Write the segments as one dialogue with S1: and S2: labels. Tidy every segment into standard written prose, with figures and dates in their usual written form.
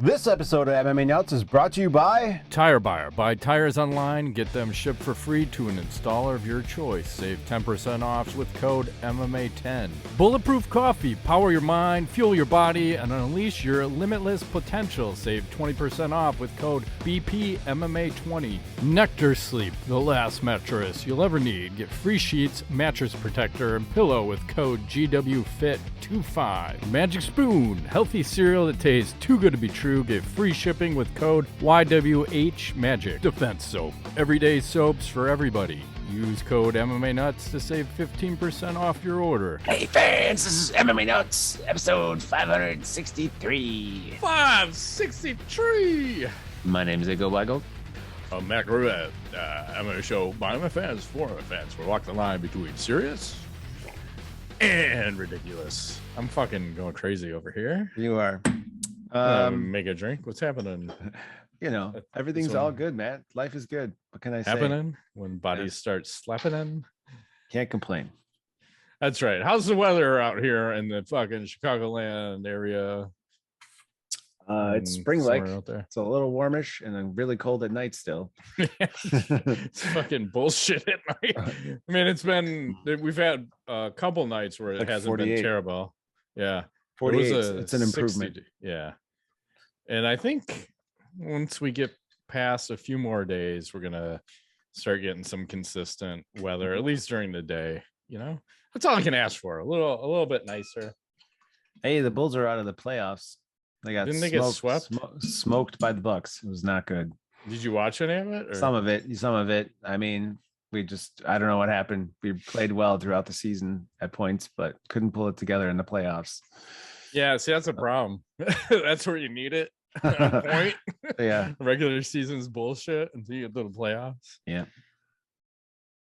S1: This episode of MMA Nuts is brought to you by
S2: Tire Buyer. Buy tires online, get them shipped for free to an installer of your choice. Save 10% off with code MMA10. Bulletproof Coffee. Power your mind, fuel your body, and unleash your limitless potential. Save 20% off with code BPMMA20. Nectar Sleep, the last mattress you'll ever need. Get free sheets, mattress protector, and pillow with code GWFIT25. Magic Spoon. Healthy cereal that tastes too good to be true. Get free shipping with code YWHMAGIC. Defense Soap. Everyday soaps for everybody. Use code MMA Nuts to save 15% off your order.
S3: Hey fans, this is MMA Nuts, episode 563.
S2: 563!
S3: My name is Ego Weigel.
S2: I'm Mac Roulette. MMA show by my fans, for my fans. We walk the line between serious and ridiculous. I'm fucking going crazy over here.
S1: You are.
S2: Make a drink. What's happening?
S1: You know, everything's all good, man. Life is good. What can I say?
S2: Happening when bodies start slapping in.
S1: Can't complain.
S2: That's right. How's the weather out here in the fucking Chicagoland area?
S1: It's spring-like.
S2: Out there.
S1: It's a little warmish and then really cold at night still.
S2: It's fucking bullshit at night. I mean, we've had a couple nights where it hasn't
S1: 48.
S2: been terrible. Yeah.
S1: 48. It's an improvement.
S2: 60, yeah. And I think once we get past a few more days, we're going to start getting some consistent weather, at least during the day. You know, that's all I can ask for. A little bit nicer.
S1: Hey, the Bulls are out of the playoffs. Didn't they get swept? Smoked by the Bucks. It was not good.
S2: Did you watch any of it? Or?
S1: Some of it. I mean, I don't know what happened. We played well throughout the season at points, but couldn't pull it together in the playoffs.
S2: Yeah, see, that's a problem. That's where you need it. On point.
S1: Yeah.
S2: Regular season's bullshit until you get to the playoffs.
S1: Yeah.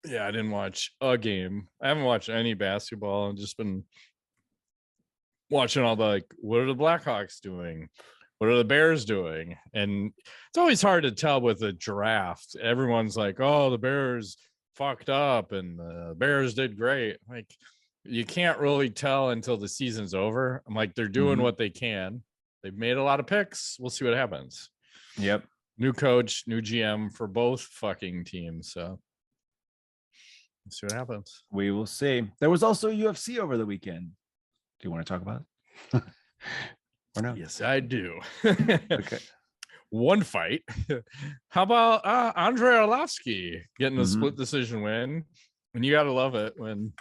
S2: Yeah, I didn't watch a game. I haven't watched any basketball. I've just been watching all the, what are the Blackhawks doing? What are the Bears doing? And it's always hard to tell with a draft. Everyone's like, oh, the Bears fucked up and the Bears did great. Like, you can't really tell until the season's over. I'm like, they're doing what they can. They've made a lot of picks. We'll see what happens.
S1: Yep.
S2: New coach, new GM for both fucking teams. So let's see what happens.
S1: We will see. There was also UFC over the weekend. Do you want to talk about it? Or no?
S2: Yes, I do.
S1: Okay.
S2: One fight. How about Andrei Arlovski getting a split decision win? And you got to love it when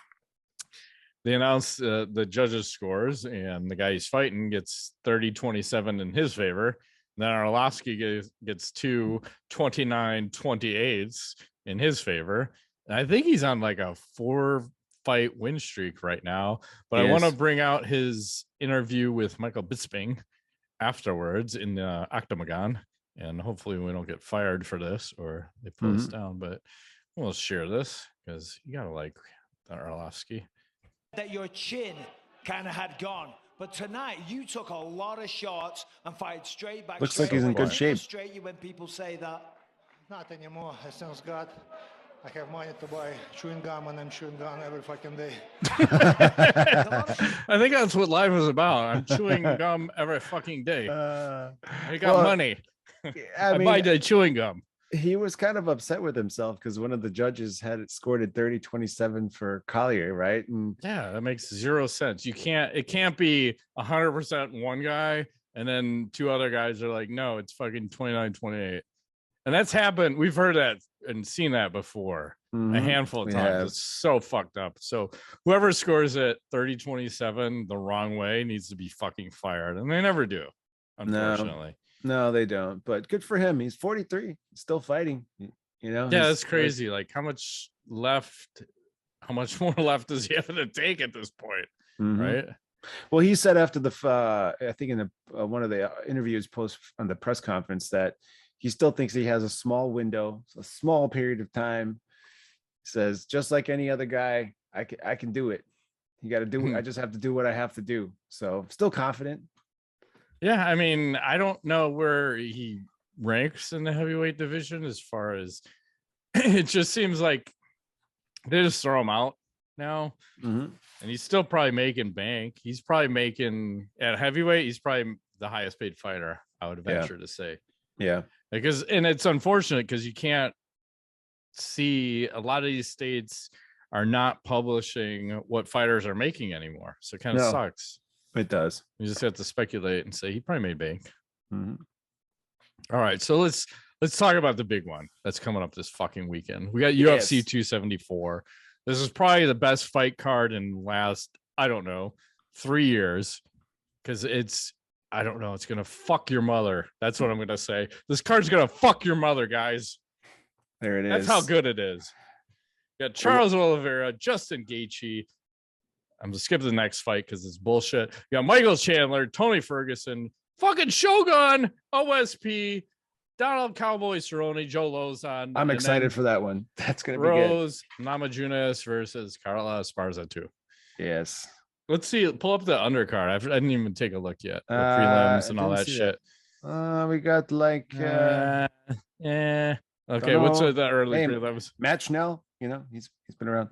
S2: they announce the judges' scores and the guy he's fighting gets 30-27 in his favor. And then Arlovski gets 2 29-28 in his favor. And I think he's on like a 4-fight win streak right now. But I want to bring out his interview with Michael Bisping afterwards in the Octagon. And hopefully we don't get fired for this or they pull us down. But we'll share this because you got to like Arlovski.
S4: That your chin kind of had gone, but tonight you took a lot of shots and fired straight back.
S1: Looks like he's in good shape.
S4: Straight you when people say that.
S5: Not anymore. I thank God I have money to buy chewing gum and I'm chewing gum every fucking day.
S2: I think that's what life is about. I'm chewing gum every fucking day. I got money. I buy the chewing gum.
S1: He was kind of upset with himself because one of the judges had it scored at 30-27 for Collier, right? And
S2: yeah, that makes zero sense. It can't be 100% one guy and then two other guys are like, no, it's fucking 29-28. And that's happened. We've heard that and seen that before a handful of times. It's so fucked up. So whoever scores it 30-27 the wrong way needs to be fucking fired. And they never do, unfortunately.
S1: No, they don't. But good for him. He's 43, still fighting. You know.
S2: Yeah, that's crazy. Like how much more left does he have to take at this point? Right.
S1: Well, he said after I think in one of the interviews post on the press conference that he still thinks he has a small window, a small period of time. He says, just like any other guy, I can do it. You got to do it. I just have to do what I have to do. So still confident.
S2: Yeah, I mean, I don't know where he ranks in the heavyweight division as far as it just seems like they just throw him out now. And he's still probably making bank. He's probably making at heavyweight, he's probably the highest paid fighter I would venture to say.
S1: Yeah.
S2: And it's unfortunate because you can't see a lot of these states are not publishing what fighters are making anymore. So it kind of sucks.
S1: It does.
S2: You just have to speculate and say he probably made bank.
S1: Mm-hmm.
S2: All right, so let's talk about the big one that's coming up this fucking weekend. We got UFC 274. This is probably the best fight card in the last, I don't know, 3 years, because it's gonna fuck your mother. That's what I'm gonna say. This card's gonna fuck your mother, guys.
S1: There it is.
S2: That's how good it is. You got Charles Oliveira, Justin Gaethje. I'm gonna skip the next fight because it's bullshit. You got Michael Chandler, Tony Ferguson, fucking Shogun, OSP, Donald Cowboy Cerrone, Joe Lauzon.
S1: I'm excited for that one. That's gonna be
S2: Rose, Namajunas versus Carla Esparza too.
S1: Yes.
S2: Let's see. Pull up the undercard. I didn't even take a look yet. The prelims and all that shit.
S1: We got like
S2: Okay, what's the early prelims?
S1: Matt Schnell, he's been around.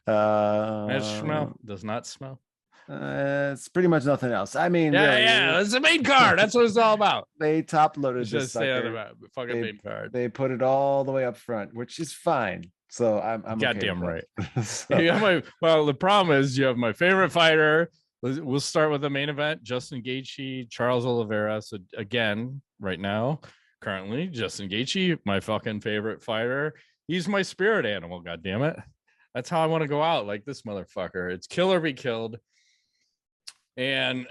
S2: Matt Schnell does not smell.
S1: It's pretty much nothing else. I mean,
S2: it's the main card. That's what it's all about.
S1: They top loaded this
S2: just stay on the fucking main card.
S1: They put it all the way up front, which is fine. So I'm
S2: goddamn
S1: okay
S2: right.
S1: So.
S2: The problem is you have my favorite fighter. We'll start with the main event: Justin Gaethje, Charles Oliveira. So again, right now, currently, Justin Gaethje, my fucking favorite fighter. He's my spirit animal. God damn it. That's how I want to go out, like this motherfucker. It's kill or be killed. And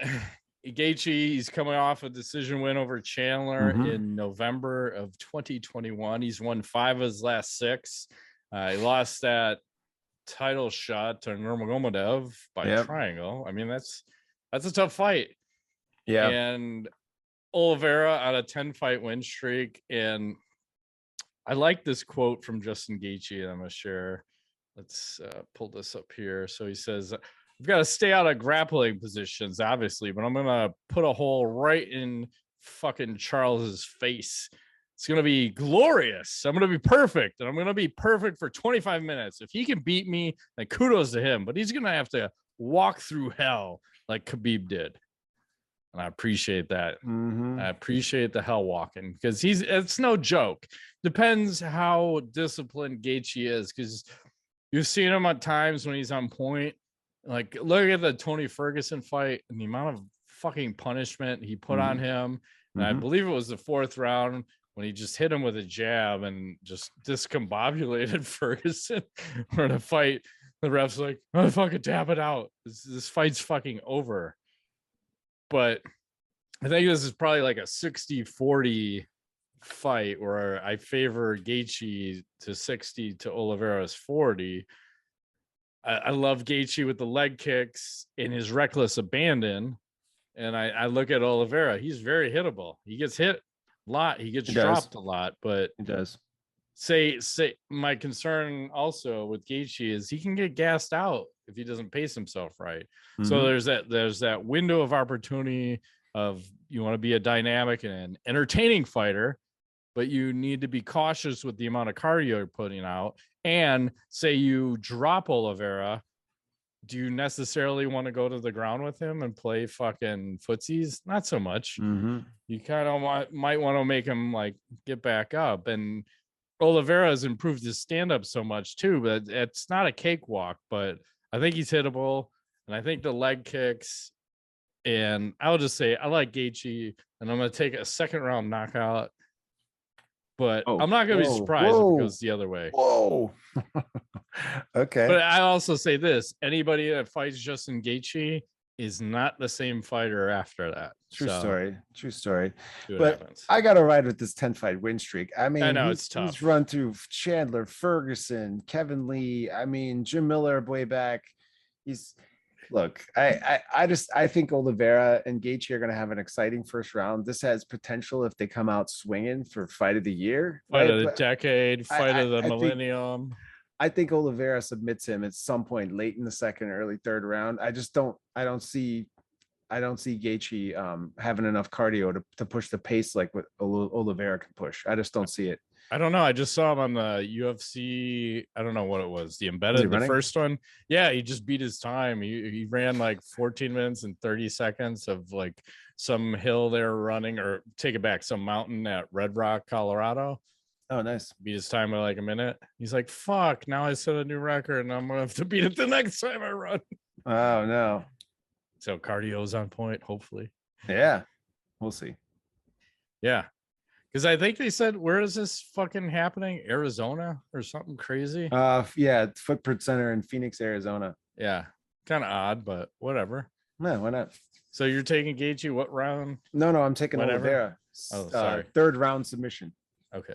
S2: Gaethje, he's coming off a decision win over Chandler in November of 2021. He's won 5 of his last 6. He lost that title shot to Nurmagomedov by triangle. I mean, that's a tough fight. Yeah. And Oliveira on a 10-fight win streak. And I like this quote from Justin Gaethje I'm going to share. Let's pull this up here. So he says, I've got to stay out of grappling positions, obviously, but I'm going to put a hole right in fucking Charles's face. It's going to be glorious. I'm going to be perfect, and I'm going to be perfect for 25 minutes. If he can beat me, then kudos to him, but he's going to have to walk through hell like Khabib did. And I appreciate that. I appreciate the hell walking because it's no joke. Depends how disciplined Gaethje is, because you've seen him at times when he's on point. Like, look at the Tony Ferguson fight and the amount of fucking punishment he put on him. And I believe it was the 4th round when he just hit him with a jab and just discombobulated Ferguson for the fight. The ref's like, oh, fucking tap it out. This fight's fucking over. But I think this is probably like a 60-40 fight where I favor Gaethje to 60 to Oliveira's 40. I love Gaethje with the leg kicks and his reckless abandon. And I look at Oliveira. He's very hittable. He gets hit a lot. He gets dropped a lot, but
S1: he does.
S2: Say my concern also with Gaethje is he can get gassed out if he doesn't pace himself right. So there's that window of opportunity of you want to be a dynamic and an entertaining fighter, but you need to be cautious with the amount of cardio you're putting out. And say you drop Oliveira, do you necessarily want to go to the ground with him and play fucking footsies? Not so much. You kind of might want to make him like get back up. And Oliveira has improved his stand-up so much too, but it's not a cakewalk. But I think he's hittable, and I think the leg kicks. And I'll just say I like Gaethje, and I'm going to take a 2nd-round knockout. But I'm not going to be surprised if it goes the other way.
S1: Okay.
S2: But I also say this: anybody that fights Justin Gaethje is not the same fighter after that.
S1: True story.
S2: But happens.
S1: I got to ride with this 10-fight win streak. I mean,
S2: I know it's tough.
S1: He's run through Chandler, Ferguson, Kevin Lee. I mean, Jim Miller way back. Look, I think Oliveira and Gaethje are going to have an exciting first round. This has potential if they come out swinging for fight of the year,
S2: fight of the decade, fight of the millennium.
S1: I think Oliveira submits him at some point late in the 2nd, early 3rd round. I don't see I don't see Gaethje having enough cardio to push the pace like what Oliveira can push. I just don't see it.
S2: I don't know. I just saw him on the UFC. I don't know what it was. The
S1: Was he
S2: embedded, the
S1: running?
S2: first one. Yeah, he just beat his time. He ran like 14 minutes and 30 seconds of like some hill they were running, or take it back, some mountain at Red Rock, Colorado.
S1: Oh, nice.
S2: Beat his time by like a minute. He's like, fuck, now I set a new record and I'm gonna have to beat it the next time I run.
S1: Oh no.
S2: So cardio's on point, hopefully.
S1: Yeah, we'll see.
S2: Yeah. Because I think they said, where is this fucking happening? Arizona or something crazy?
S1: Yeah, Footprint Center in Phoenix, Arizona.
S2: Yeah. Kind of odd, but whatever.
S1: No, why not?
S2: So you're taking Gaethje what round?
S1: No, I'm taking
S2: Whatever.
S1: Oliveira.
S2: Oh, sorry.
S1: Third round submission.
S2: Okay.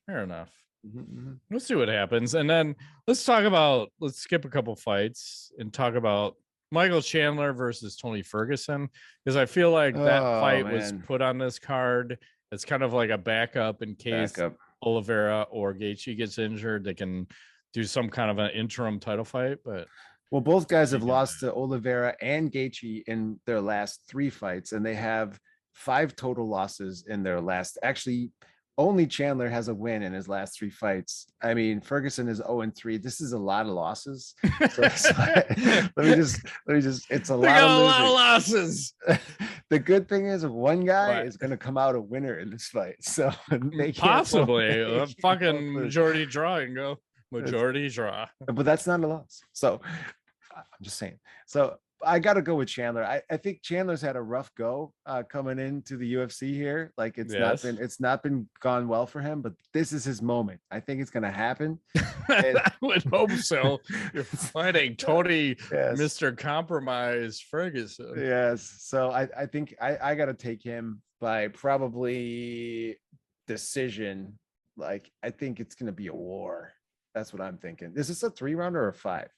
S2: Fair enough.
S1: Mm-hmm.
S2: We'll see what happens. And then let's skip a couple fights and talk about Michael Chandler versus Tony Ferguson. Because I feel like that fight was put on this card. It's kind of like a backup in case Oliveira or Gaethje gets injured. They can do some kind of an interim title fight. But
S1: well, both guys have lost to Oliveira and Gaethje in their last 3 fights, and they have 5 total losses in their last. Actually, only Chandler has a win in his last 3 fights. I mean, Ferguson is 0-3. This is a lot of losses. So let me just. It's a lot of
S2: losses.
S1: The good thing is, one guy is going to come out a winner in this fight. So
S2: possibly a fucking majority draw and go majority draw.
S1: But that's not a loss. So I'm just saying. So I got to go with Chandler. I think Chandler's had a rough go coming into the UFC here. Like it's not been gone well for him, but this is his moment. I think it's going to happen.
S2: I would hope so. You're fighting Tony, Mr. Compromise Ferguson.
S1: Yes. So I think I got to take him by probably decision. Like, I think it's going to be a war. That's what I'm thinking. Is this a 3-rounder or a 5?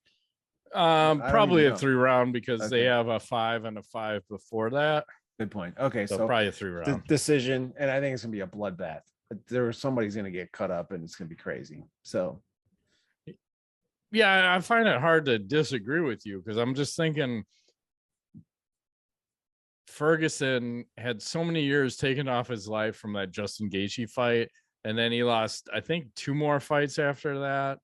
S2: Probably a 3-round because they have a 5 and a 5 before that.
S1: Good point. Okay, so
S2: probably a 3-round
S1: decision, and I think it's gonna be a bloodbath. Somebody's gonna get cut up, and it's gonna be crazy. So,
S2: yeah, I find it hard to disagree with you because I'm just thinking Ferguson had so many years taken off his life from that Justin Gaethje fight, and then he lost, I think, 2 more fights after that.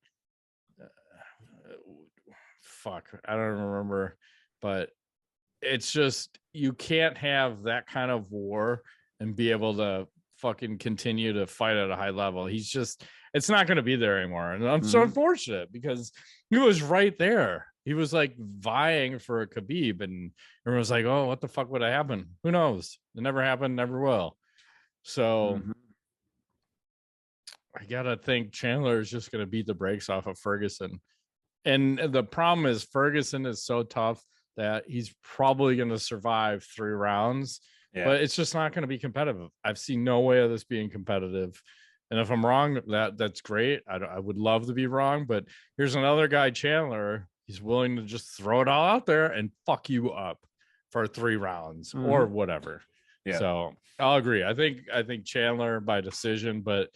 S2: Fuck, I don't remember, but it's just, you can't have that kind of war and be able to fucking continue to fight at a high level. It's not going to be there anymore. And I'm so unfortunate because he was right there. He was like vying for a Khabib, and everyone was like, oh, what the fuck would have happened? Who knows? It never happened, never will. So I gotta think Chandler is just going to beat the brakes off of Ferguson. And the problem is Ferguson is so tough that he's probably going to survive 3 rounds, but it's just not going to be competitive. I've seen no way of this being competitive. And if I'm wrong, that's great. I would love to be wrong, but here's another guy, Chandler. He's willing to just throw it all out there and fuck you up for 3 rounds or whatever. Yeah. So I'll agree. I think Chandler by decision, but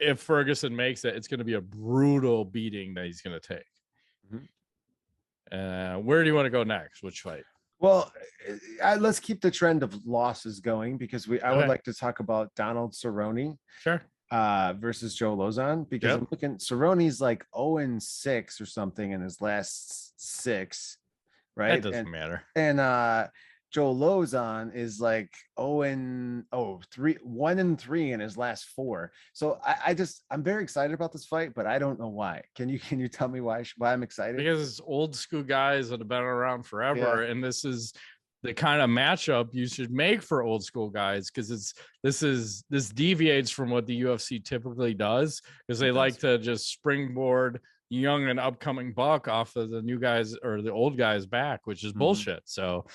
S2: if Ferguson makes it, it's going to be a brutal beating that he's going to take. Where do you want to go next? Which fight?
S1: Well, let's keep the trend of losses going because I would like to talk about Donald Cerrone.
S2: Sure.
S1: Versus Joe Lauzon, because I'm looking, Cerrone's like 0-6 or something in his last 6, right?
S2: That doesn't matter.
S1: And Joe Lauzon is like 1-3 in his last 4. So I'm very excited about this fight, but I don't know why. Can you tell me why I'm excited?
S2: Because it's old school guys that have been around forever, and this is the kind of matchup you should make for old school guys, because this deviates from what the UFC typically does, because they like to just springboard young and upcoming buck off of the new guys or the old guys back, which is bullshit. So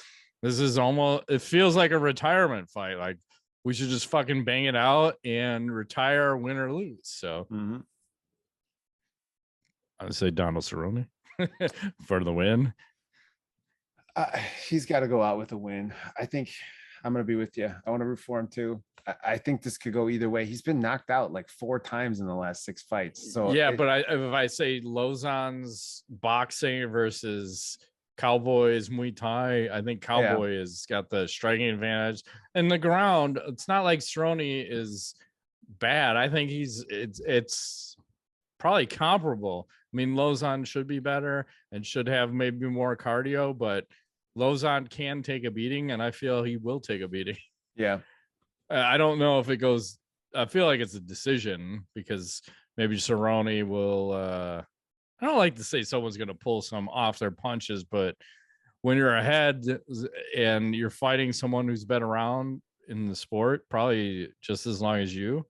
S2: this is it feels like a retirement fight. Like, we should just fucking bang it out and retire, win or lose. So I would say Donald Cerrone for the win.
S1: He's got to go out with a win. I think I'm going to be with you. I want to root for him too. I think this could go either way. He's been knocked out like 4 times in the last 6 fights. So
S2: yeah, but if I say Lauzon's boxing versus Cowboy's Muay Thai. I think Cowboy has got the striking advantage. And the ground, it's not like Cerrone is bad. I think it's probably comparable. I mean, Lauzon should be better and should have maybe more cardio, but Lauzon can take a beating, and I feel he will take a beating.
S1: Yeah.
S2: I don't know if it goes. I feel like it's a decision because maybe Cerrone will. I don't like to say someone's going to pull some off their punches, but when you're ahead and you're fighting someone who's been around in the sport probably just as long as you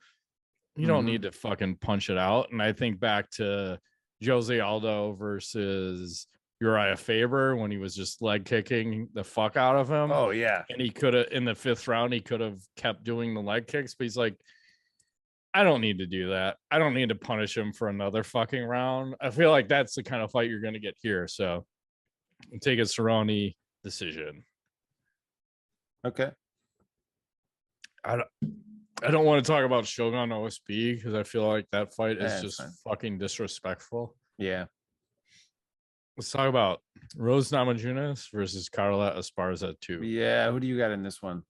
S2: don't need to fucking punch it out. And I think back to Jose Aldo versus Uriah Faber when he was just leg kicking the fuck out of him.
S1: Oh yeah.
S2: And he could have, in the 5th round, he could have kept doing the leg kicks, but he's like, I don't need to do that. I don't need to punish him for another fucking round. I feel like that's the kind of fight you're going to get here. So I'll take a Cerrone decision.
S1: Okay.
S2: I don't want to talk about Shogun OSB because I feel like that fight is just fucking disrespectful.
S1: Yeah.
S2: Let's talk about Rose Namajunas versus Carla Esparza 2.
S1: Yeah. Who do you got in this one?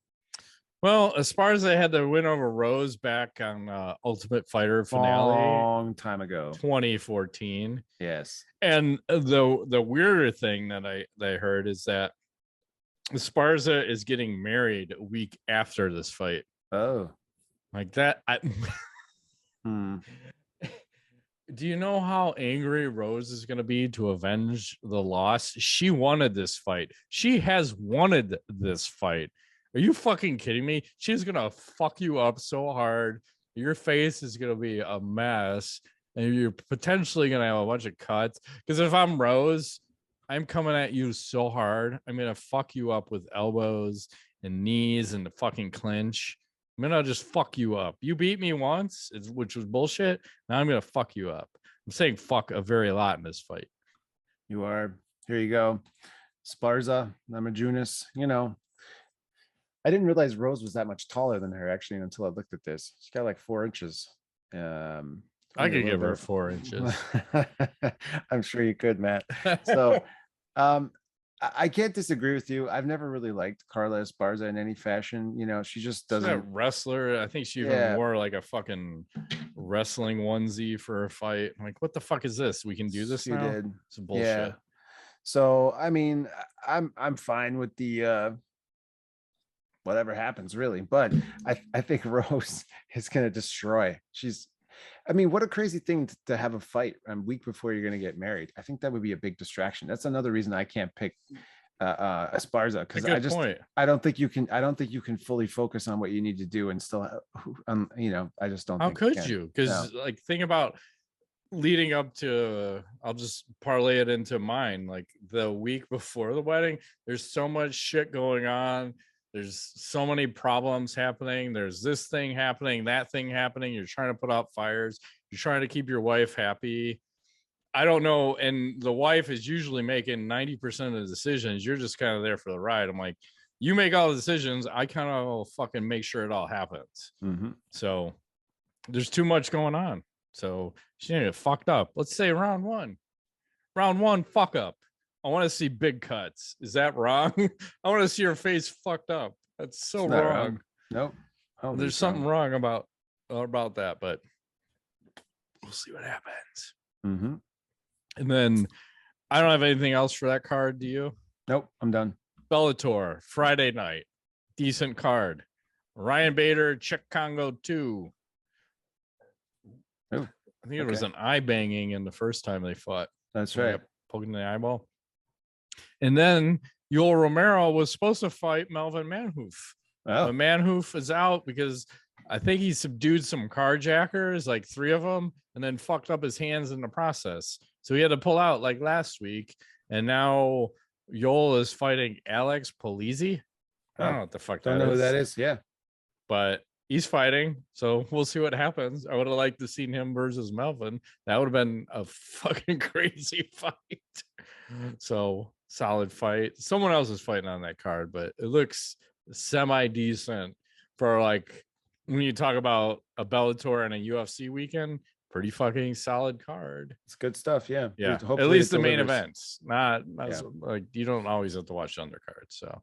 S2: Well, Esparza had the win over Rose back on Ultimate Fighter finale.
S1: Long time ago.
S2: 2014.
S1: Yes.
S2: And the weirder thing that I heard is that Esparza is getting married a week after this fight.
S1: Oh.
S2: Like that. Do you know how angry Rose is going to be to avenge the loss? She wanted this fight. She has wanted this fight. Are you fucking kidding me? She's going to fuck you up so hard. Your face is going to be a mess. And you're potentially going to have a bunch of cuts. Because if I'm Rose, I'm coming at you so hard. I'm going to fuck you up with elbows and knees and the fucking clinch. I'm going to just fuck you up. You beat me once, which was bullshit. Now I'm going to fuck you up. I'm saying fuck a very lot in this fight.
S1: You are. Here you go. Esparza, Namajunas, I didn't realize Rose was that much taller than her actually until I looked at this. She's got like 4 inches.
S2: I could give her 4 inches.
S1: I'm sure you could, Matt. So I can't disagree with you. I've never really liked Carla Esparza in any fashion. She just doesn't.
S2: She's that wrestler. I think she even wore like a fucking wrestling onesie for a fight. I'm like, what the fuck is this? We can do this now?
S1: Did.
S2: It's bullshit.
S1: Yeah. So I mean, I'm fine with the whatever happens really, but I think Rose is gonna destroy. What a crazy thing to have a fight a week before you're going to get married. I think that would be a big distraction. That's another reason I can't pick Esparza, because I don't think you can fully focus on what you need to do and still I just don't.
S2: How could you? Because like think about leading up to I'll just parlay it into mine, like the week before the wedding, there's so much shit going on. There's so many problems happening. There's this thing happening, that thing happening. You're trying to put out fires. You're trying to keep your wife happy. I don't know. And the wife is usually making 90% of the decisions. You're just kind of there for the ride. I'm like, you make all the decisions. I kind of fucking make sure it all happens. So there's too much going on. So she didn't get fucked up. Let's say round one, fuck up. I want to see big cuts. Is that wrong? I want to see her face fucked up. That's so wrong.
S1: Nope.
S2: There's something wrong about that, but we'll see what happens. And then I don't have anything else for that card. Do you?
S1: Nope. I'm done.
S2: Bellator Friday night, decent card. Ryan Bader, Czech Kongo 2.
S1: Oh,
S2: I think it was an eye banging in the first time they fought.
S1: That's right.
S2: Poking the eyeball. And then Yoel Romero was supposed to fight Melvin Manhoef. But Manhoef is out because I think he subdued some carjackers, like 3 of them, and then fucked up his hands in the process. So he had to pull out like last week. And now Yoel is fighting Alex Polizzi. I don't know what the fuck that is.
S1: Don't know who that is. Yeah.
S2: But he's fighting. So we'll see what happens. I would have liked to seen him versus Melvin. That would have been a fucking crazy fight. So solid fight. Someone else is fighting on that card, but it looks semi-decent for like when you talk about a Bellator and a UFC weekend. pretty fucking solid card.
S1: It's good stuff. Yeah.
S2: Yeah.
S1: Hopefully
S2: At least
S1: it
S2: the main
S1: delivers.
S2: events, not like you don't always have to watch undercards. So,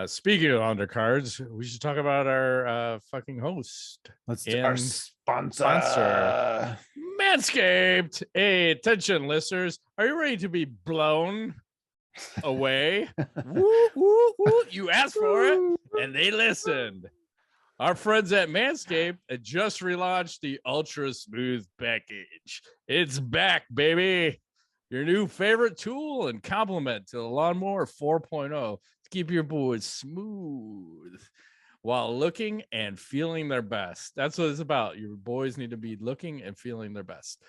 S2: speaking of undercards, we should talk about our fucking host.
S1: Let's do our sponsor,
S2: Manscaped. Hey, attention, listeners. Are you ready to be blown away? Woo, woo, woo. You asked for it, and they listened. Our friends at Manscaped just relaunched the Ultra Smooth package. It's back, baby. Your new favorite tool and complement to the Lawnmower 4.0 to keep your boys smooth while looking and feeling their best. That's what it's about. Your boys need to be looking and feeling their best.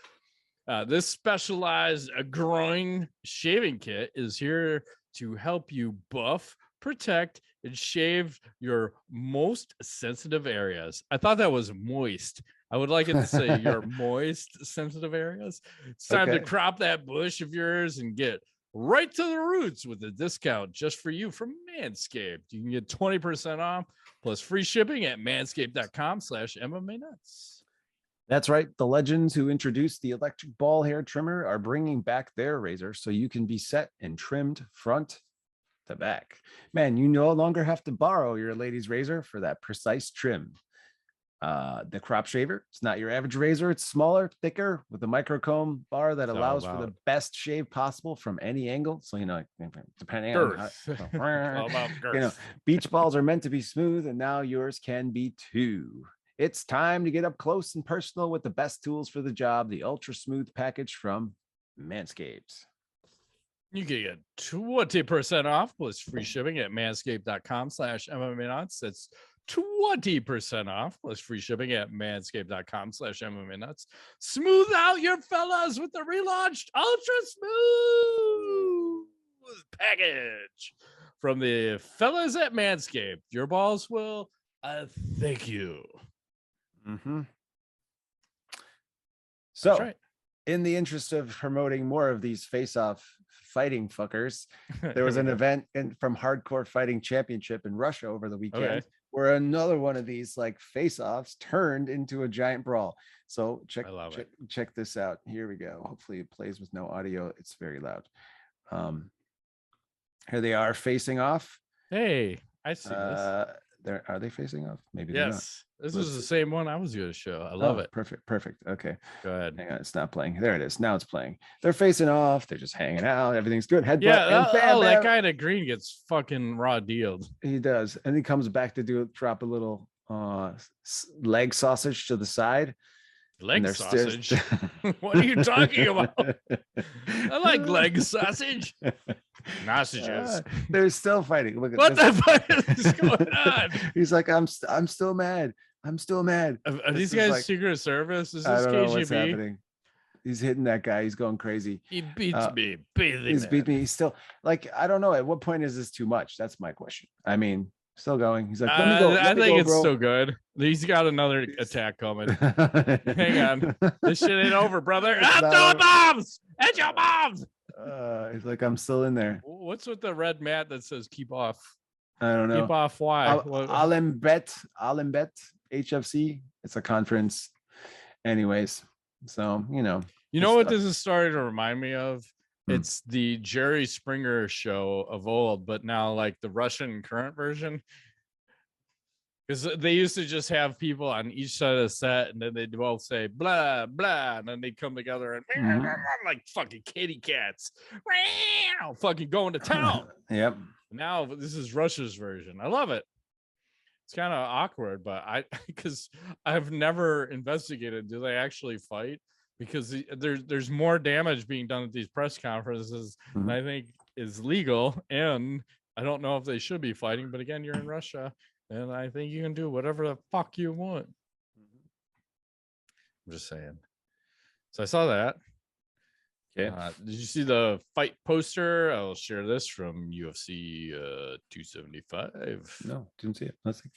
S2: This specialized groin shaving kit is here to help you buff, protect, and shave your most sensitive areas. I thought that was moist. I would like it to say your moist sensitive areas. It's time to crop that bush of yours and get right to the roots with a discount just for you from Manscaped. You can get 20% off plus free shipping at manscaped.com/MMANuts.
S1: That's right. The legends who introduced the electric ball hair trimmer are bringing back their razor so you can be set and trimmed front to back. Man, you no longer have to borrow your lady's razor for that precise trim. The crop shaver, it's not your average razor. It's smaller, thicker, with a microcomb bar that allows for the best shave possible from any angle. So, depending on how, beach balls are meant to be smooth, and now yours can be too. It's time to get up close and personal with the best tools for the job, the Ultra Smooth package from Manscaped.
S2: You can get 20% off plus free shipping at manscaped.com/MMANuts. That's 20% off plus free shipping at manscaped.com/MMANuts. Smooth out your fellas with the relaunched Ultra Smooth package from the fellas at Manscaped. Your balls will thank you.
S1: So,
S2: right.
S1: In the interest of promoting more of these face-off fighting fuckers, there was an event from Hardcore Fighting Championship in Russia over the weekend where another one of these like face-offs turned into a giant brawl. So check this out. Here we go. Hopefully it plays with no audio. It's very loud. Here they are facing off.
S2: Hey, I see this.
S1: Are they facing off? Maybe
S2: yes. This is the same one I was going to show. I love it.
S1: Perfect. Okay.
S2: Go ahead.
S1: Hang on, it's not playing. There it is. Now it's playing. They're facing off. They're just hanging out. Everything's good. Headbutt.
S2: Yeah. That guy in green gets fucking raw dealed.
S1: He does. And he comes back to drop a little leg sausage to the side.
S2: Leg sausage? What are you talking about? I like leg sausage. Sausages.
S1: They're still fighting. Look at
S2: what the fuck is going on?
S1: He's like, I'm still mad. I'm still mad.
S2: Are these guys like, Secret Service? Is this
S1: I don't know
S2: KGB?
S1: what's happening. He's hitting that guy. He's going crazy.
S2: He beats me.
S1: He's beat me. He's still like, I don't know. At what point is this too much? That's my question. I mean, still going. He's like, let me go.
S2: I think it's still good. He's got another attack coming. Hang on. This shit ain't over, brother. I'm throwing bombs. It's your bombs.
S1: He's like, I'm still in there.
S2: What's with the red mat that says keep off?
S1: I don't know.
S2: Keep off why?
S1: Alimbet HFC. It's a conference. Anyways, so
S2: you know what this is starting to remind me of? It's the Jerry Springer show of old, but now like the Russian current version. Because they used to just have people on each side of the set, and then they'd both say blah blah, and then they'd come together and like fucking kitty cats, fucking going to town.
S1: Yep.
S2: Now this is Russia's version. I love it. It's kind of awkward, but because I've never investigated, do they actually fight? Because there's more damage being done at these press conferences than I think is legal, and I don't know if they should be fighting. But again, you're in Russia. And I think you can do whatever the fuck you want. I'm just saying. So I saw that.
S1: Okay.
S2: Did you see the fight poster? I'll share this from UFC 275.
S1: No, didn't see it. Let's see.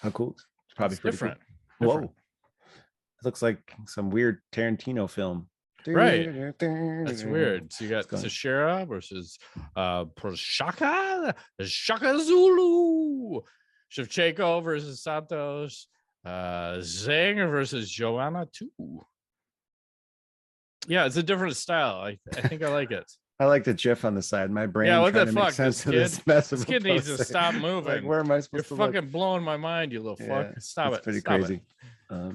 S1: How cool. It's probably pretty
S2: different.
S1: Cool. Whoa. It looks like some weird Tarantino film.
S2: Right. That's weird. So you got Teixeira versus Prochazka Zulu. Shevchenko versus Santos, Zhang versus Joanna 2. Yeah, it's a different style. I think I like it.
S1: I like the GIF on the side. My brain
S2: Yeah, what
S1: trying
S2: the
S1: to make
S2: fuck,
S1: sense
S2: this
S1: of
S2: kid?
S1: this mess of
S2: This
S1: a
S2: kid needs to
S1: posting.
S2: stop
S1: Like,
S2: moving.
S1: where am I
S2: You're
S1: supposed to
S2: fucking
S1: look?
S2: blowing my mind, you little fuck.
S1: Yeah,
S2: Stop
S1: it's
S2: it.
S1: pretty
S2: Stop
S1: crazy.
S2: it.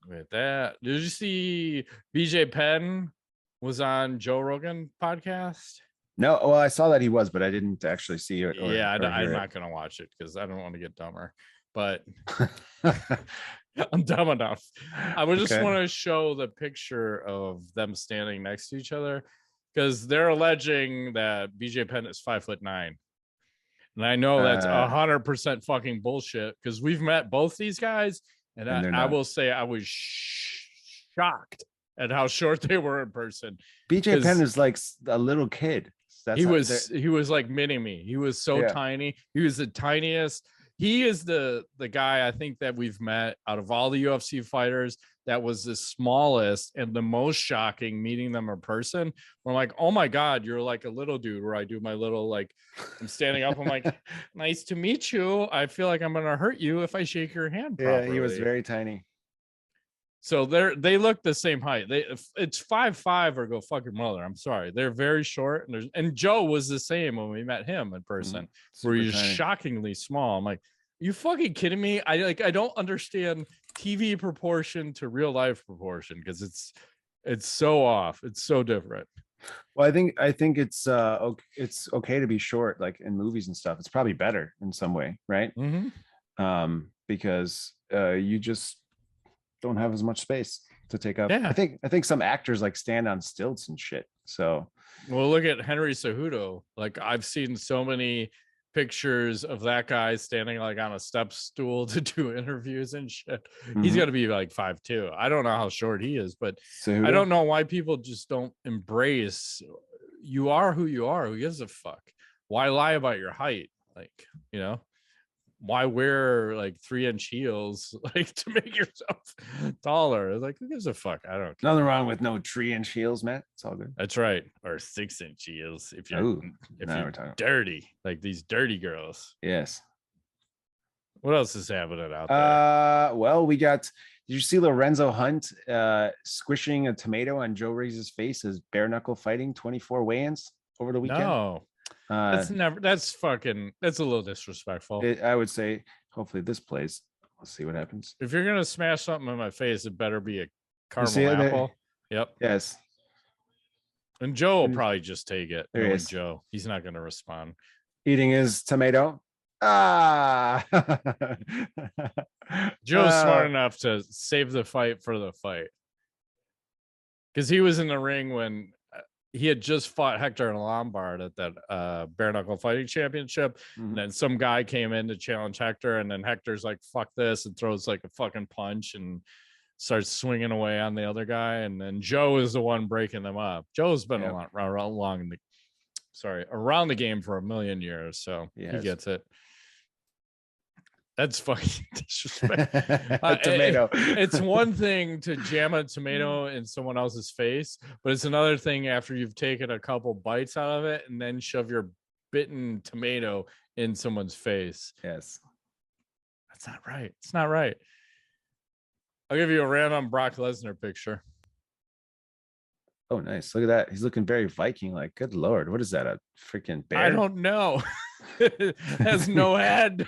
S2: With that, did you see BJ Penn was on Joe Rogan podcast?
S1: No, well, I saw that he was, but I didn't actually see it.
S2: Yeah,
S1: or
S2: I'm
S1: hear
S2: not gonna watch it because I don't want to get dumber. But
S1: it.
S2: I'm dumb enough. I would just
S1: Okay.
S2: want to show the picture of them standing next to each other because they're alleging that BJ Penn is 5'9". And I know that's 100% fucking bullshit because we've met both these guys, and I will say I was shocked at how short they were in person.
S1: BJ Penn is like a little kid.
S2: He was like mini me. He was so tiny. He was the tiniest. He is the guy I think that we've met out of all the UFC fighters that was the smallest and the most shocking meeting them in person. We're like, oh my God, you're like a little dude, where I do my little, like, I'm standing up. I'm like, nice to meet you. I feel like I'm going to hurt you if I shake your hand properly.
S1: Yeah, he was very tiny.
S2: So they look the same height. It's 5'5" or go fucking mother. I'm sorry. They're very short. And Joe was the same when we met him in person, where he's shockingly small. I'm like, you fucking kidding me? I don't understand TV proportion to real life proportion because it's so off. It's so different.
S1: Well, I think it's okay to be short, like in movies and stuff. It's probably better in some way, right? Because you just don't have as much space to take up.
S2: Yeah.
S1: I think some actors like stand on stilts and shit. So,
S2: well, look at Henry Cejudo. Like, I've seen so many pictures of that guy standing like on a step stool to do interviews and shit. He's got to be like 5'2". I don't know how short he is, but I don't know why people just don't embrace. You are who you are. Who gives a fuck? Why lie about your height? Like, you know, why wear like 3-inch heels like to make yourself taller? Like, who gives a fuck? I don't care.
S1: Nothing wrong with no 3-inch heels, Matt. It's all good.
S2: That's right. Or 6-inch heels if you're dirty, like these dirty girls.
S1: Yes.
S2: What else is happening out there?
S1: Well, we got, did you see Lorenzo Hunt squishing a tomato on Joe Riggs' face as bare knuckle fighting 24 weigh-ins over the weekend?
S2: No. That's a little disrespectful.
S1: I would say hopefully this plays. Let's see what happens.
S2: If you're gonna smash something in my face, it better be a caramel apple. Yep.
S1: Yes.
S2: And Joe will probably just take it.
S1: There he is.
S2: Joe, he's not gonna respond.
S1: Eating his tomato.
S2: Joe's smart enough to save the fight for the fight, because he was in the ring when he had just fought Hector and Lombard at that bare knuckle fighting championship. And then some guy came in to challenge Hector, and then Hector's like, fuck this, and throws like a fucking punch and starts swinging away on the other guy. And then Joe is the one breaking them up. Joe's been around the game for a million years, so he gets it. That's fucking disrespect.
S1: Tomato.
S2: It's one thing to jam a tomato in someone else's face, but it's another thing after you've taken a couple bites out of it and then shove your bitten tomato in someone's face.
S1: Yes.
S2: That's not right. It's not right. I'll give you a random Brock Lesnar picture.
S1: Oh, nice. Look at that. He's looking very Viking like. Good Lord. What is that? A freaking bear?
S2: I don't know. It has no head.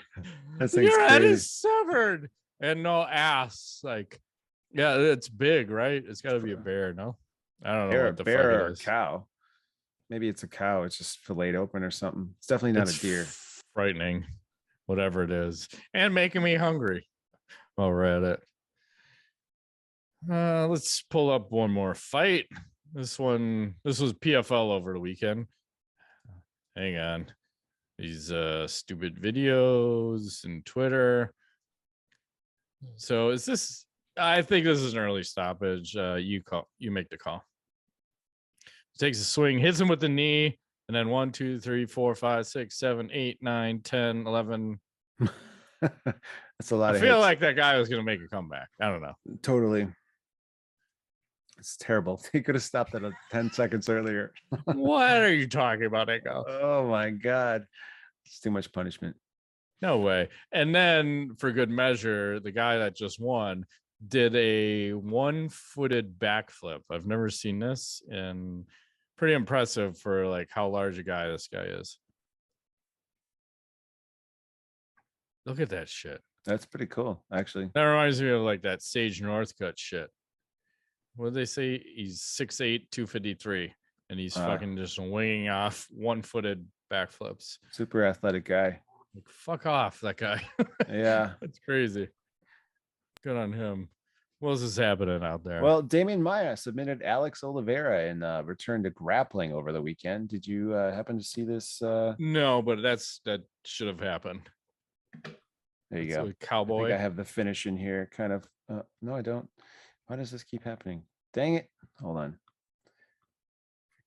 S2: Your head is severed and no ass. Like, yeah, it's big, right? It's got to be a bear. No, I don't know what the
S1: bear
S2: fuck
S1: or
S2: it is.
S1: Cow. Maybe it's a cow. It's just filleted open or something. It's definitely not a deer.
S2: Frightening, whatever it is, and making me hungry while we're at it. Let's pull up one more fight. This was PFL over the weekend. Hang on. These stupid videos and Twitter. So I think this is an early stoppage. You make the call. Takes a swing, hits him with the knee, and then 1, 2, 3, 4, 5, 6, 7, 8, 9, 10, 11.
S1: That's a lot of
S2: hits. I feel
S1: hits.
S2: like that guy was going to make a comeback. I don't know.
S1: Totally. It's terrible. He could have stopped it 10 seconds earlier.
S2: What are you talking about, Echo?
S1: Oh my God. It's too much punishment.
S2: No way. And then for good measure, the guy that just won did a one-footed backflip. I've never seen this, and pretty impressive for like how large a guy this guy is. Look at that shit.
S1: That's pretty cool, actually.
S2: That reminds me of like that Sage Northcutt shit. What did they say? He's 6'8", 253, and he's fucking just winging off one-footed backflips.
S1: Super athletic guy.
S2: Like, fuck off, that guy.
S1: Yeah.
S2: That's crazy. Good on him. What else is happening out there?
S1: Well, Demian Maia submitted Alex Oliveira and returned to grappling over the weekend. Did you happen to see this?
S2: No, but that should have happened.
S1: There you go.
S2: Cowboy.
S1: I think I have the finish in here. Kind of. No, I don't. Why does this keep happening? Dang it. Hold on.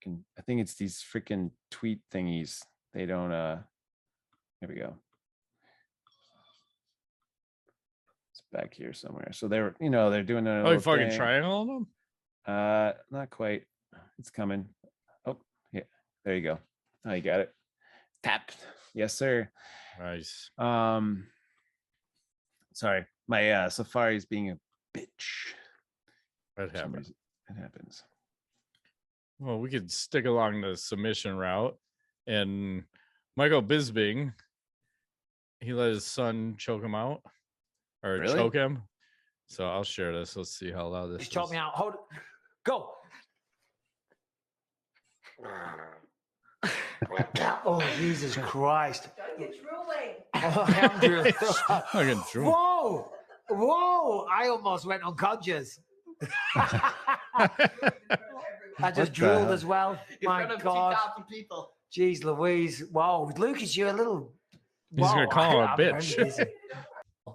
S1: I think it's these freaking tweet thingies. They don't. Here we go. It's back here somewhere. So they're doing a
S2: you fucking triangle them?
S1: Not quite. It's coming. Oh, yeah. There you go. Oh, you got it. Tapped. Yes, sir.
S2: Nice.
S1: Sorry. My Safari's being a bitch.
S2: That happens.
S1: It happens.
S2: Well, we could stick along the submission route, and Michael Bisping, he let his son choke him out, or
S1: Really?
S2: choke him. So I'll share this. Let's see how loud this is.
S4: Choke me out. Hold it. Go. Oh, Jesus Christ. Oh, Andrew.
S2: Fucking true.
S4: Whoa. Whoa. I almost went unconscious. I just drooled as well. My God.
S6: People.
S4: Jeez Louise. Whoa. Lucas, you're a little.
S2: He's going to call him a bitch.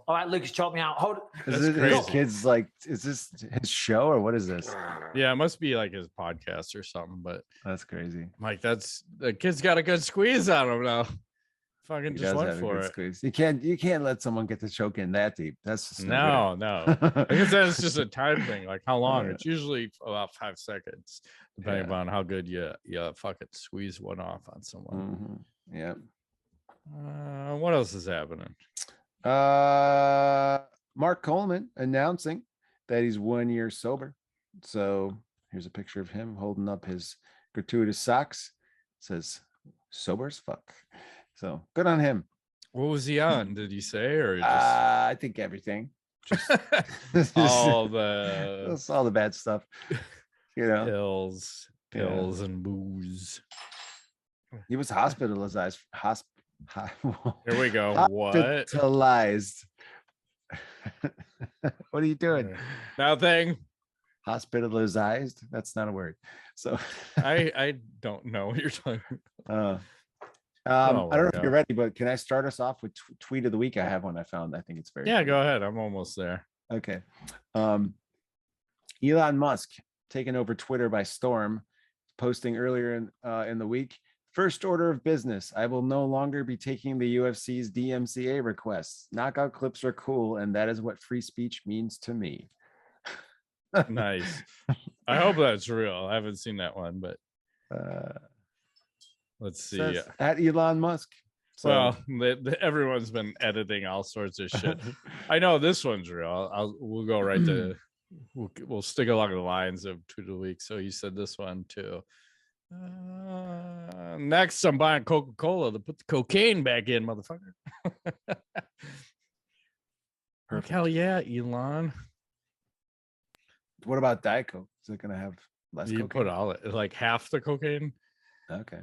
S4: All right, Lucas, choke me out. Hold it.
S1: Is his kid's like, is this his show or what is this?
S2: Yeah, it must be like his podcast or something, but
S1: That's crazy.
S2: Mike, the kid's got a good squeeze on him now. Fucking
S1: He
S2: just
S1: does
S2: went
S1: have a
S2: for
S1: good
S2: it.
S1: squeeze. You can't let someone get the choke in that deep. That's just
S2: No. I guess that's just a time thing. Like how long?
S1: Yeah.
S2: It's usually about 5 seconds, depending upon how good you fucking squeeze one off on someone.
S1: Mm-hmm. Yeah.
S2: What else is happening?
S1: Mark Coleman announcing that he's 1 year sober. So here's a picture of him holding up his gratuitous socks. It says sober as fuck. So good on him.
S2: What was he on? Did he say, or just
S1: I think everything. Just
S2: all the
S1: that's all the bad stuff. You know,
S2: pills and booze.
S1: he was hospitalized.
S2: Here we go.
S1: Hospitalized. What are you doing?
S2: Nothing.
S1: Hospitalized. That's not a word. So
S2: I don't know what you're talking about.
S1: I don't know if you're ready, but can I start us off with tweet of the week? I have one I found. I think it's very
S2: Yeah,
S1: funny.
S2: go ahead. I'm almost there.
S1: Okay. Elon Musk taken over Twitter by storm, posting earlier in the week. First order of business. I will no longer be taking the UFC's DMCA requests. Knockout clips are cool, and that is what free speech means to me.
S2: Nice. I hope that's real. I haven't seen that one, but let's see.
S1: At Elon Musk. So,
S2: well, everyone's been editing all sorts of shit. I know this one's real. We'll go right to. We'll stick along the lines of tweet of the week. So you said this one too. Next, I'm buying Coca-Cola to put the cocaine back in, motherfucker. Hell yeah, Elon.
S1: What about Diet Coke? Is it going to have less
S2: You
S1: cocaine?
S2: put all it, like half the cocaine.
S1: Okay.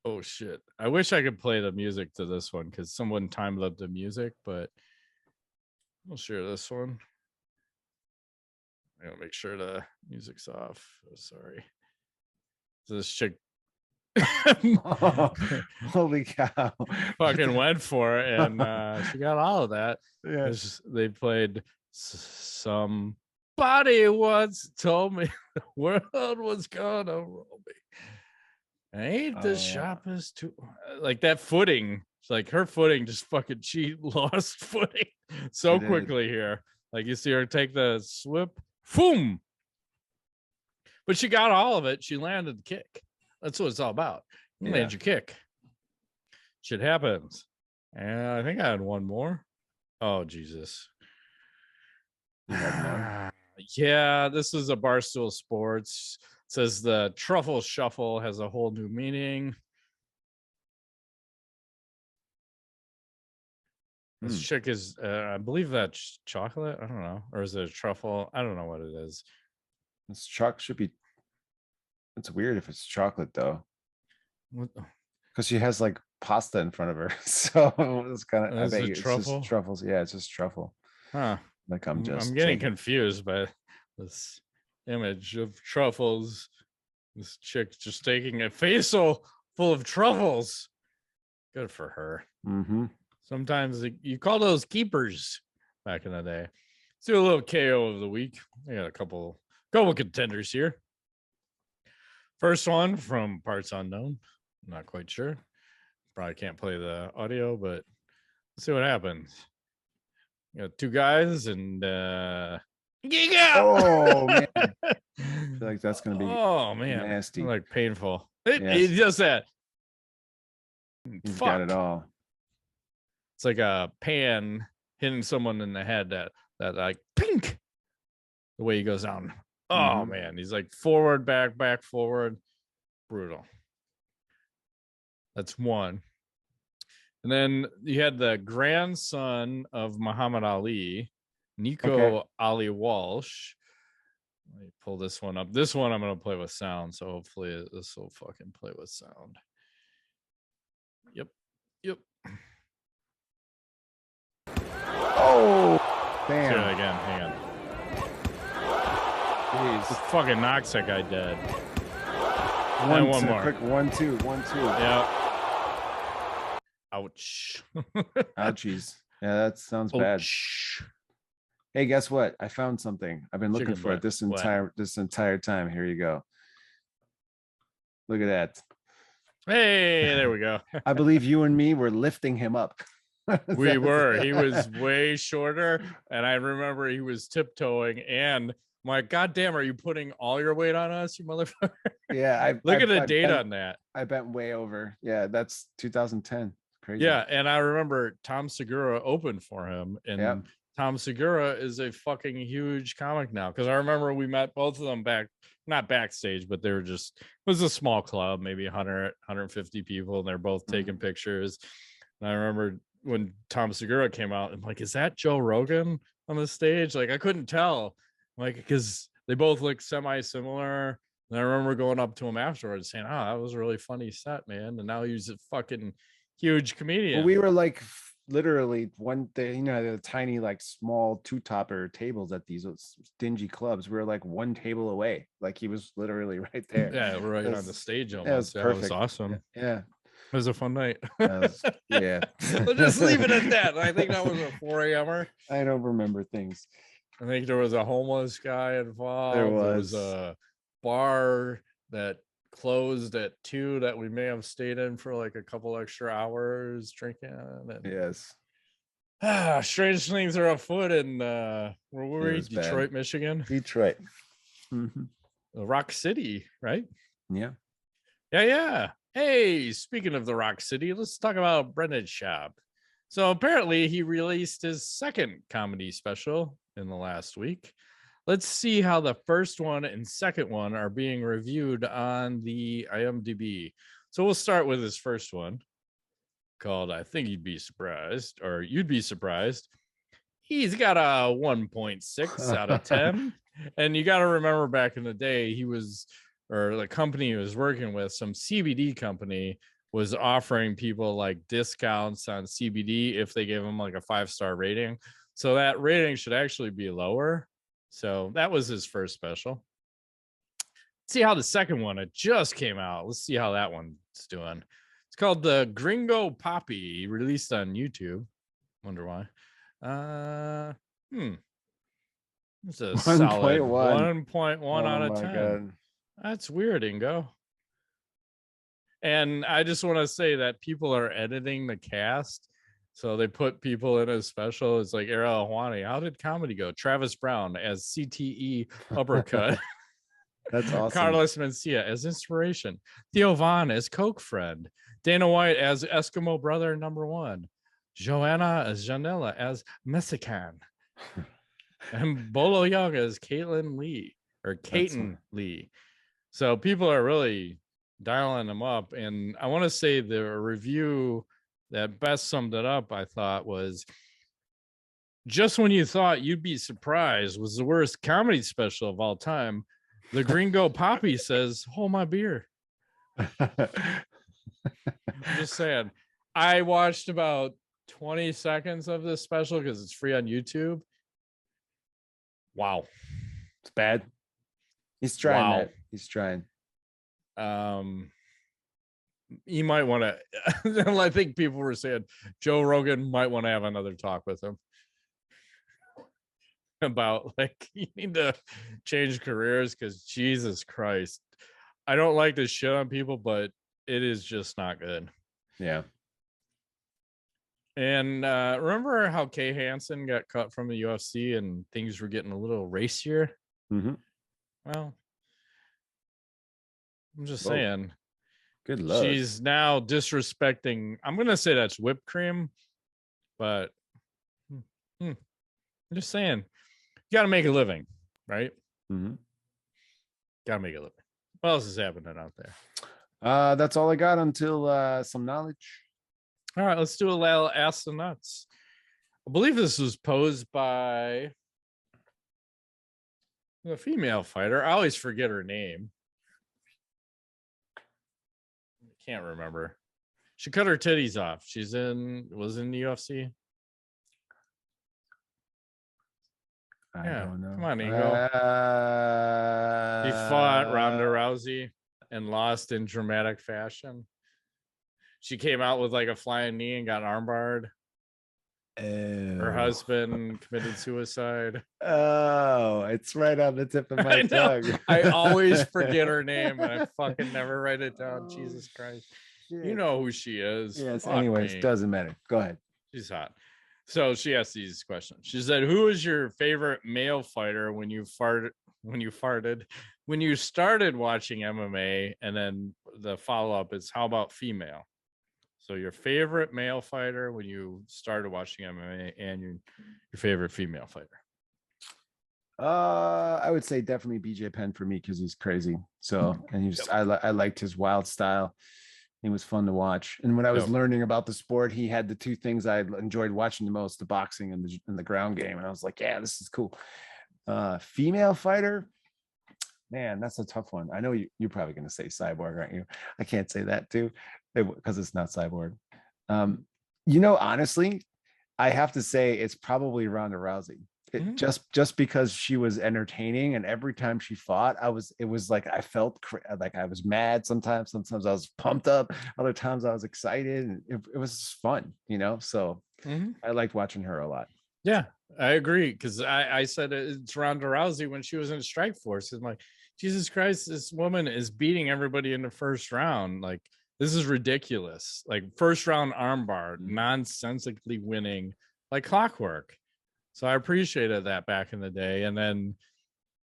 S2: Oh shit! I wish I could play the music to this one because someone timed up the music, but I'll share this one. I gotta make sure the music's off. Oh, sorry. So this chick
S1: Oh, holy cow!
S2: fucking went for it, and she got all of that.
S1: Yeah.
S2: They played somebody once told me the world was gonna roll me. Ain't the sharpest too like that footing. It's like her footing just fucking she lost footing so
S1: She did.
S2: quickly here. Like you see her take the slip, boom. But she got all of it. She landed the kick. That's what it's all about. You land your kick. Shit happens. And I think I had one more. Oh, Jesus.
S1: You had more?
S2: Yeah, this is a Barstool Sports. It says the truffle shuffle has a whole new meaning. This chick is, I believe that's chocolate. I don't know. Or is it a truffle? I don't know what it is.
S1: This chocolate should be. It's weird if it's chocolate though, because she has like pasta in front of her. So it's kind of. I
S2: Is
S1: bet
S2: it
S1: you it's
S2: truffle?
S1: just truffles. Yeah, it's just truffle.
S2: Huh.
S1: Like I'm
S2: getting
S1: saying.
S2: confused by this image of truffles. This chick just taking a facial full of truffles. Good for her.
S1: Mm-hmm.
S2: Sometimes you call those keepers back in the day. Let's do a little KO of the week. I got a couple contenders here. First one from Parts Unknown. I'm not quite sure. Probably can't play the audio, but let's see what happens. You got two guys and
S1: oh man. I feel like that's gonna be nasty.
S2: Like painful. It just that.
S1: He's got it all.
S2: It's like a pan hitting someone in the head that like pink. The way he goes down. Oh man, he's like forward, back, forward. Brutal. That's one. And then you had the grandson of Muhammad Ali, Nico Ali Walsh. Let me pull this one up. This one I'm going to play with sound, so hopefully this will fucking play with sound. Yep.
S1: Oh, damn.
S2: Do it again. Hang on.
S1: Jeez.
S2: This fucking knocks that guy dead.
S1: One
S2: more.
S1: Quick 1-2.
S2: Yeah. Ouch.
S1: Ouchies. Yeah, that sounds bad. Hey, guess what? I found something. I've been looking for it this entire time. Here you go. Look at that.
S2: Hey, there we go.
S1: I believe you and me were lifting him up.
S2: We were. He was way shorter, and I remember he was tiptoeing. And I'm like, God damn, are you putting all your weight on us, you motherfucker?
S1: Yeah,
S2: look at the date on that.
S1: I bent way over. Yeah, that's 2010. Crazy.
S2: Yeah, and I remember Tom Segura opened for him, and Tom Segura is a fucking huge comic now. Because I remember we met both of them not backstage, but they were just, it was a small club, maybe 100, 150 people, and they're both taking pictures. And I remember when Tom Segura came out, I'm like, is that Joe Rogan on the stage? Like, I couldn't tell, like, because they both look semi-similar. And I remember going up to him afterwards saying, oh, that was a really funny set, man. And now he's a fucking huge comedian.
S1: Well, we were like literally one day, the tiny, like small two-topper tables at these dingy clubs. We were like one table away. Like he was literally right there.
S2: Yeah, right on the stage almost.
S1: It was perfect.
S2: That was awesome.
S1: Yeah.
S2: It was a fun night.
S1: Yeah.
S2: We'll just leave it at that. I think that was a 4 a.m.er.
S1: I don't remember things.
S2: I think there was a homeless guy involved.
S1: There
S2: was. There was a bar that closed at 2 that we may have stayed in for like a couple extra hours drinking.
S1: Yes.
S2: Strange things are afoot in where were we? Detroit, Michigan.
S1: Detroit.
S2: Rock City, right?
S1: Yeah.
S2: Yeah. Hey, speaking of the Rock City, let's talk about Brandan Schaub. So apparently he released his second comedy special in the last week. Let's see how the first one and second one are being reviewed on the IMDb. So we'll start with his first one called I Think You'd Be Surprised, or You'd Be Surprised. He's got a 1.6 out of 10. And you got to remember back in the day, the company he was working with, some CBD company, was offering people like discounts on CBD if they gave them like a 5-star rating. So that rating should actually be lower. So that was his first special. Let's see how the second one, it just came out. Let's see how that one's doing. It's called The Gringo Poppy, released on YouTube. Wonder why. It's a
S1: 1.1.
S2: solid 1.1 out of 10.
S1: God.
S2: That's weird, Ingo. And I just want to say that people are editing the cast. So they put people in a special. It's like Ariel Helwani. How did comedy go? Travis Brown as CTE uppercut.
S1: That's awesome.
S2: Carlos Mencia as inspiration. Theo Vaughn as Coke friend. Dana White as Eskimo brother number 1. Joanna as Janela as Mexican, and Bolo Young as Caitlin Lee or Caitlin Lee. So people are really dialing them up. And I want to say the review that best summed it up, I thought, was just when you thought you'd be surprised was the worst comedy special of all time. The Gringo Poppy says, "Hold my beer." I'm just saying. I watched about 20 seconds of this special because it's free on YouTube. Wow.
S1: It's bad. He's trying
S2: Wow.
S1: that. He's trying.
S2: You might want to, I think people were saying Joe Rogan might want to have another talk with him about, like, you need to change careers, because Jesus Christ, I don't like to shit on people, but it is just not good.
S1: Yeah.
S2: And remember how Kay Hansen got cut from the UFC and things were getting a little racier?
S1: Mm-hmm.
S2: Well, I'm just
S1: Whoa.
S2: saying.
S1: Good luck.
S2: She's now disrespecting. I'm going to say that's whipped cream, but I'm just saying, you got to make a living, right?
S1: Mm-hmm.
S2: Got to make a living. What else is happening out there?
S1: That's all I got until some knowledge.
S2: All right, let's do a little Ask the Nuts. I believe this was posed by a female fighter. I always forget her name. I can't remember. She cut her titties off. Was in the UFC.
S1: I don't know.
S2: Come on, Ingo. He fought Ronda Rousey and lost in dramatic fashion. She came out with like a flying knee and got armbarred. Her husband committed suicide.
S1: Oh, it's right on the tip of my tongue.
S2: I always forget her name and I fucking never write it down. Jesus Christ. Shit. You know who she is.
S1: Yes,
S2: Fuck
S1: anyways,
S2: me.
S1: Doesn't matter. Go ahead.
S2: She's hot. So she asked these questions. She said, "Who is your favorite male fighter when you started watching MMA?" And then the follow-up is, "How about female?" So your favorite male fighter when you started watching MMA, and your favorite female fighter.
S1: I would say definitely BJ Penn for me, because he's crazy. So, and I liked his wild style. He was fun to watch. And when I was learning about the sport, he had the two things I enjoyed watching the most: the boxing and the ground game. And I was like, yeah, this is cool. Female fighter, man, that's a tough one. I know you're probably going to say Cyborg, aren't you? I can't say that too, because it's not Cyborg. Honestly, I have to say it's probably Ronda Rousey. Just because she was entertaining, and every time she fought, it was like I felt like I was mad sometimes I was pumped up, other times I was excited, and it was fun, so I liked watching her a lot.
S2: Yeah, I agree, because I said it's Ronda Rousey when she was in Strikeforce. I'm like, Jesus Christ, this woman is beating everybody in the first round. Like, this is ridiculous. Like, first round armbar, nonsensically winning like clockwork. So I appreciated that back in the day. And then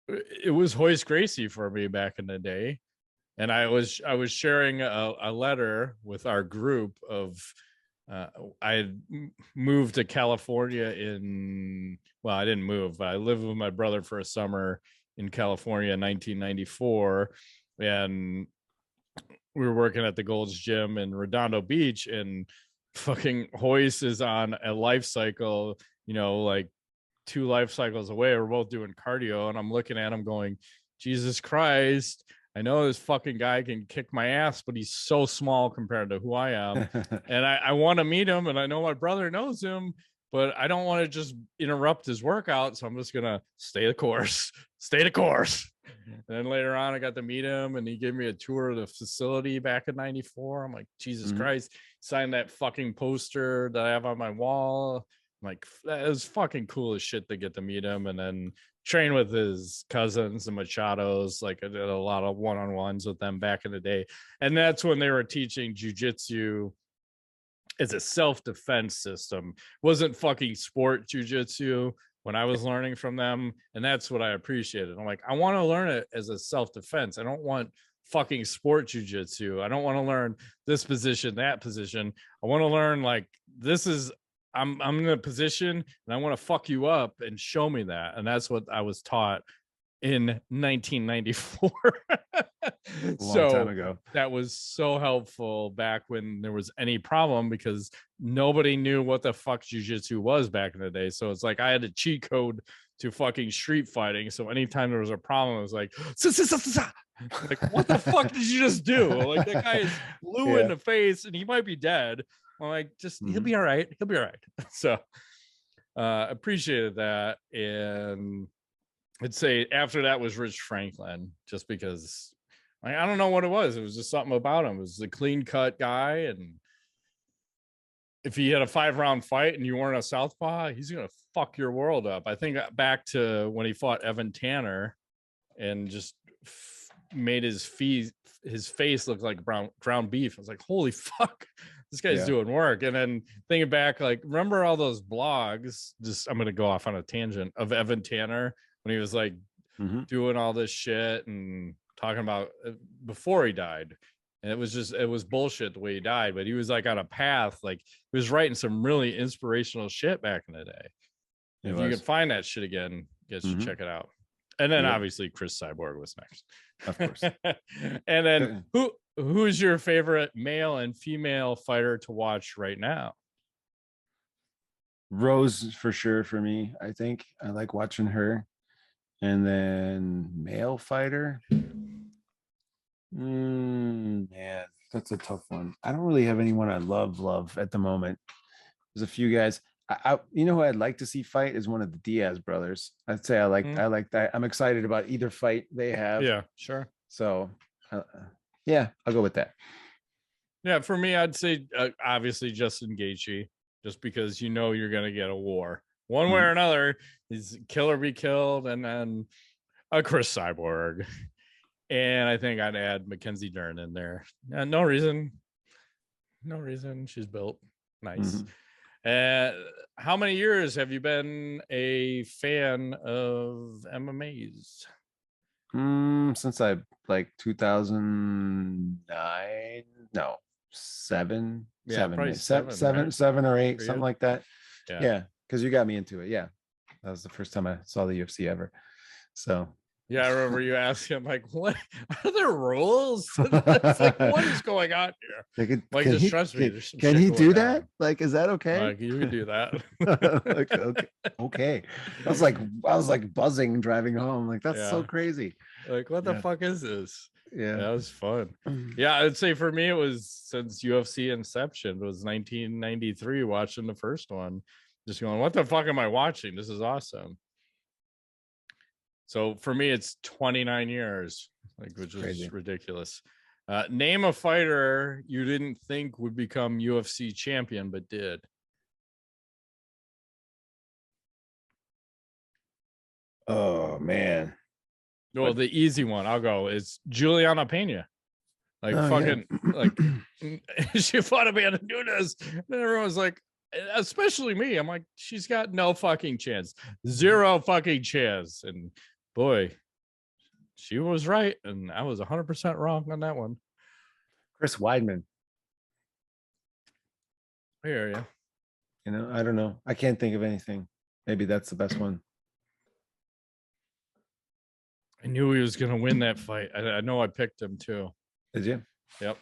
S2: it was Royce Gracie for me back in the day. And I was sharing a letter with our group of I had moved to California I didn't move, but I lived with my brother for a summer in California in 1994. And we were working at the Gold's Gym in Redondo Beach, and fucking Royce is on a life cycle, like 2 life cycles away. We're both doing cardio, and I'm looking at him going, Jesus Christ, I know this fucking guy can kick my ass, but he's so small compared to who I am. And I want to meet him, and I know my brother knows him, but I don't want to just interrupt his workout. So I'm just going to stay the course. And then later on, I got to meet him, and he gave me a tour of the facility back in 94. I'm like, Jesus Christ, signed that fucking poster that I have on my wall. I'm like, that was fucking cool as shit to get to meet him, and then train with his cousins, the Machados. Like, I did a lot of one-on-ones with them back in the day. And that's when they were teaching jujitsu as a self-defense system. It wasn't fucking sport jujitsu when I was learning from them. And that's what I appreciated. I'm like, I want to learn it as a self-defense. I don't want fucking sport jujitsu. I don't want to learn this position, that position. I want to learn, like, this is I'm in a position and I want to fuck you up and show me that. And that's what I was taught in 1994.
S1: Long time ago.
S2: That was so helpful back when there was any problem, because nobody knew what the fuck jiu-jitsu was back in the day. So it's like I had a cheat code to fucking street fighting. So anytime there was a problem, it was like, like, what the fuck did you just do? Like, that guy is blue in the face and he might be dead. I'm like, just he'll be all right. He'll be all right. So appreciated that. And I'd say after that was Rich Franklin, just because I don't know what it was. It was just something about him. It was a clean cut guy. And if he had a 5-round fight and you weren't a southpaw, he's going to fuck your world up. I think back to when he fought Evan Tanner and just made his face look like ground beef. I was like, holy fuck, this guy's doing work. And then thinking back, like, remember all those blogs, just I'm going to go off on a tangent, of Evan Tanner when he was like doing all this shit and talking about before he died. And it was bullshit the way he died, but he was like on a path. Like, he was writing some really inspirational shit back in the day. If you can find that shit again, you should check it out. And then obviously Chris Cyborg was next.
S1: Of course.
S2: And then who's your favorite male and female fighter to watch right now?
S1: Rose for sure for me. I think I like watching her. And then male fighter. Man, that's a tough one. I don't really have anyone I love at the moment. There's a few guys. You know who I'd like to see fight is one of the Diaz brothers. I'd say I like that. I'm excited about either fight they have.
S2: Yeah, sure.
S1: So yeah, I'll go with that.
S2: Yeah, for me, I'd say obviously Justin Gaethje, just because you're gonna get a war one way or another. He's kill or be killed, and then a Chris Cyborg. And I think I'd add Mackenzie Dern in there. No reason. She's built nice. How many years have you been a fan of MMAs?
S1: Since I like 2009. No, seven.
S2: Yeah, probably
S1: seven, right? 7 or 8, something like that. Yeah, because you got me into it. Yeah, that was the first time I saw the UFC ever. So.
S2: Yeah, I remember you asking him, like, what are there rules? It's like, what is going on here? Like, just trust me.
S1: Can he do that? Like, is that okay?
S2: Like, you can do that.
S1: Like, okay. I was like buzzing driving home. Like, that's so crazy.
S2: Like, what the fuck is this?
S1: Yeah,
S2: that was fun. Yeah, I'd say for me, it was since UFC inception. It was 1993, watching the first one. Just going, what the fuck am I watching? This is awesome. So for me, it's 29 years, like, which is ridiculous. Name a fighter you didn't think would become UFC champion, but did.
S1: Oh, man.
S2: Well, the easy one, I'll go, is Juliana Pena. Like, like, she fought Amanda Nunes, and everyone's like, especially me, I'm like, she's got no fucking chance. Zero fucking chance. And boy, she was right, and I was 100% wrong on that one.
S1: Chris Weidman.
S2: I hear you.
S1: You know, I don't know. I can't think of anything. Maybe that's the best one.
S2: I knew he was going to win that fight. I know I picked him too.
S1: Did you?
S2: Yep.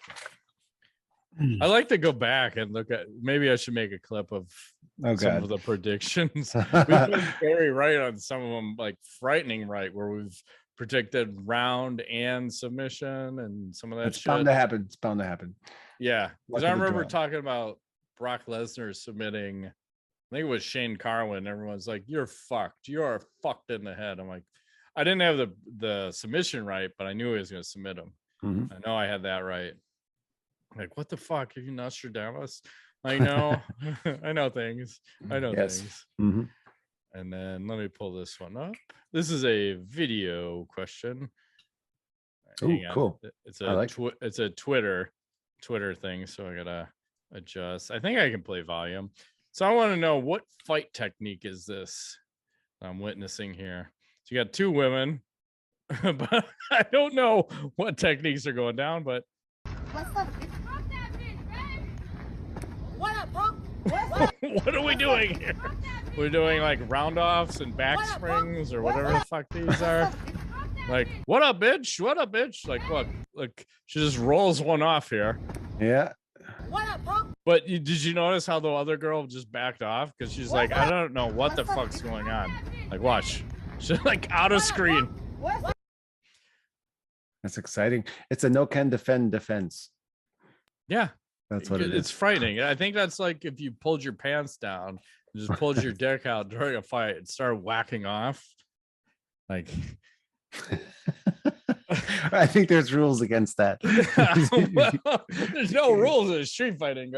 S2: I like to go back and look at, maybe I should make a clip of some of the predictions. We've been very right on some of them, like frightening right, where we've predicted round and submission and some of that shit.
S1: Bound to happen. It's bound to happen.
S2: Yeah. Because I remember talking about Brock Lesnar submitting, I think it was Shane Carwin. Everyone's like, you're fucked. You are fucked in the head. I'm like, I didn't have the submission right, but I knew he was going to submit him. I know I had that right. Like, what the fuck? Are you Nostradamus? I know. I know things. I know things. And then let me pull this one up. This is a video question.
S1: Oh, cool.
S2: It's a Twitter thing, so I gotta adjust. I think I can play volume. So I want to know, what fight technique is this I'm witnessing here? So you got two women, but I don't know what techniques are going down, but
S6: what's up? What up, punk? What's
S2: What are we doing here? We're doing like round offs and back springs or whatever the fuck these are. Like, what up, bitch? What up, bitch? Like, look, she just rolls one off here.
S1: Yeah.
S6: What up, punk?
S2: But did you notice how the other girl just backed off? Because she's like, I don't know what the fuck's going on. Like, watch. She's like out of screen.
S1: That's exciting. It's a no can defend defense.
S2: Yeah.
S1: That's what it is.
S2: It's frightening. I think that's like if you pulled your pants down and just pulled your dick out during a fight and started whacking off. Like,
S1: I think there's rules against that.
S2: well, there's no rules in street fighting,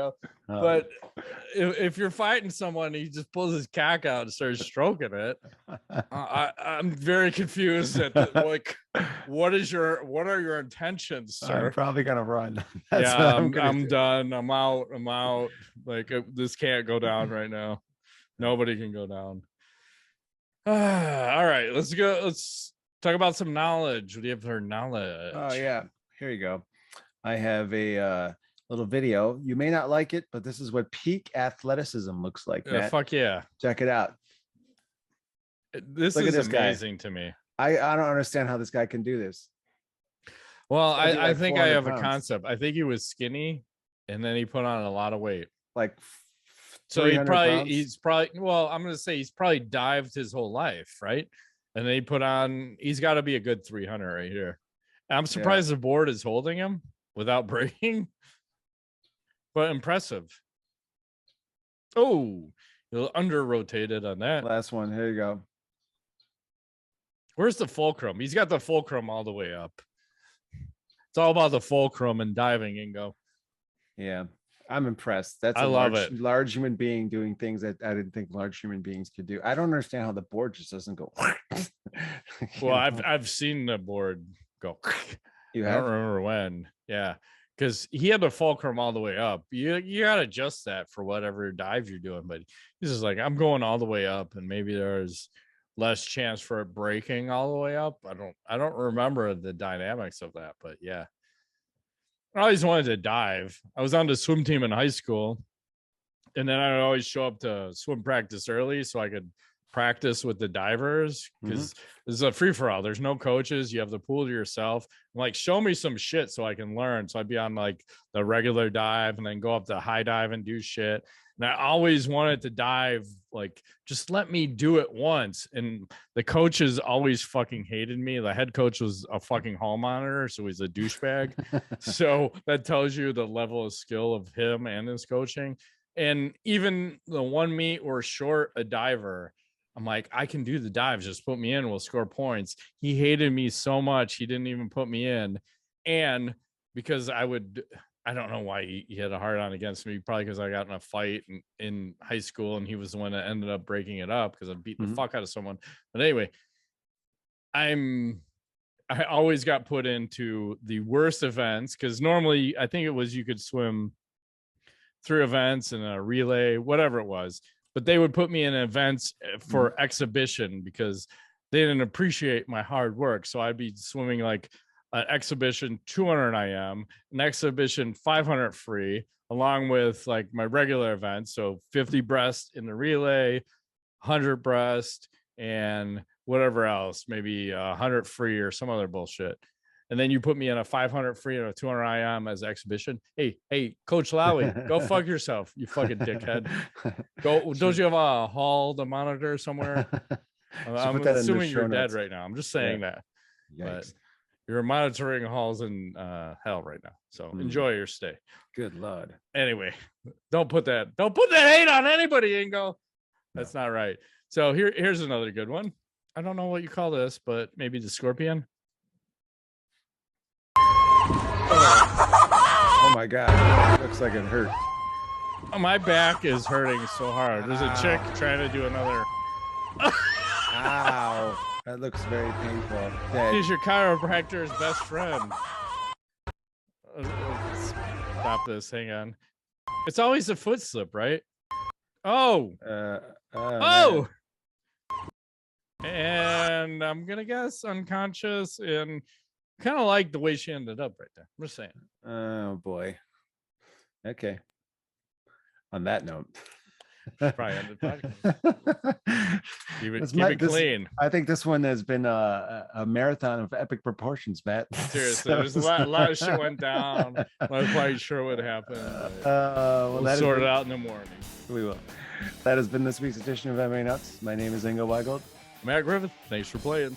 S2: but if you're fighting someone, he just pulls his cock out and starts stroking it. I'm very confused at like, what are your intentions, sir?
S1: I'm probably gonna run.
S2: I'm done. I'm out. Like, this can't go down right now. Nobody can go down. All right, let's go. Let's talk about some knowledge. What do you have for knowledge?
S1: Oh yeah, here you go. I have a little video. You may not like it, but this is what peak athleticism looks like.
S2: Yeah, fuck yeah.
S1: Check it out.
S2: This
S1: Look
S2: is
S1: at this
S2: amazing to me.
S1: I don't understand how this guy can do this.
S2: Well,
S1: It's
S2: I
S1: like
S2: think I
S1: 400
S2: have a
S1: pounds.
S2: concept. I think he was skinny and then he put on a lot of weight.
S1: Like,
S2: So
S1: 300 pounds?
S2: he's probably, well, I'm going to say he's probably dived his whole life, right? And then he put on, he's got to be a good 300 right here. I'm surprised the board is holding him without breaking, but impressive. Oh, you're under rotated on that.
S1: Last one. Here you go.
S2: Where's the fulcrum? He's got the fulcrum all the way up. It's all about the fulcrum and diving, Ingo.
S1: Yeah, I'm impressed. That's
S2: I
S1: a
S2: love
S1: large,
S2: it.
S1: large human being doing things that I didn't think large human beings could do. I don't understand how the board just doesn't go.
S2: Well, I've seen the board go.
S1: You
S2: I
S1: have?
S2: don't remember when. Yeah, because he had the fulcrum all the way up. You got to adjust that for whatever dive you're doing. But he's just like, I'm going all the way up, and maybe there's less chance for it breaking all the way up. I don't remember the dynamics of that, but yeah. I always wanted to dive. I was on the swim team in high school, and then I would always show up to swim practice early so I could practice with the divers, because this is a free-for-all. There's no coaches. You have the pool to yourself. I'm like, show me some shit so I can learn. So I'd be on like the regular dive and then go up to high dive and do shit. And I always wanted to dive, like, just let me do it once. And the coaches always fucking hated me. The head coach was a fucking hall monitor, so he's a douchebag. So that tells you the level of skill of him and his coaching. And even the one meet we're short a diver, I'm like, I can do the dives. Just put me in. We'll score points. He hated me so much, he didn't even put me in. And because I don't know why he had a hard on against me. Probably because I got in a fight in high school, and he was the one that ended up breaking it up because I beat the fuck out of someone. But anyway, I always got put into the worst events, because normally I think it was you could swim 3 events and a relay, whatever it was. But they would put me in events for exhibition because they didn't appreciate my hard work. So I'd be swimming like an exhibition 200 IM, an exhibition 500 free, along with like my regular events. So 50 breast in the relay, 100 breast, and whatever else, maybe 100 free or some other bullshit. And then you put me in a 500 free and a 200 IM as exhibition. Hey, Coach Lowy, go fuck yourself, you fucking dickhead. Go! Don't you have a hall to monitor somewhere? I'm assuming you're dead right now. I'm just saying that. But you're monitoring halls in hell right now. So enjoy your stay.
S1: Good Lord.
S2: Anyway, don't put that hate on anybody, Ingo. That's not right. So here's another good one. I don't know what you call this, but maybe the scorpion.
S1: Oh my God. Looks like it hurt.
S2: Oh, my back is hurting so hard. There's a chick trying to do another.
S1: Ow. That looks very painful.
S2: He's your chiropractor's best friend. Stop this. Hang on. It's always a foot slip, right? Oh. Oh. And I'm going to guess unconscious, and kind of like the way she ended up right there. I'm just saying.
S1: Oh boy. Okay. On that note.
S2: Probably end the podcast. Keep it clean.
S1: I think this one has been a marathon of epic proportions, Matt.
S2: Seriously, there's a lot of shit went down. I'm not quite sure what happened. We'll sort it out in the morning.
S1: We will. That has been this week's edition of MMA Nuts. My name is Ingo Weigold.
S2: Matt Griffith, thanks for playing.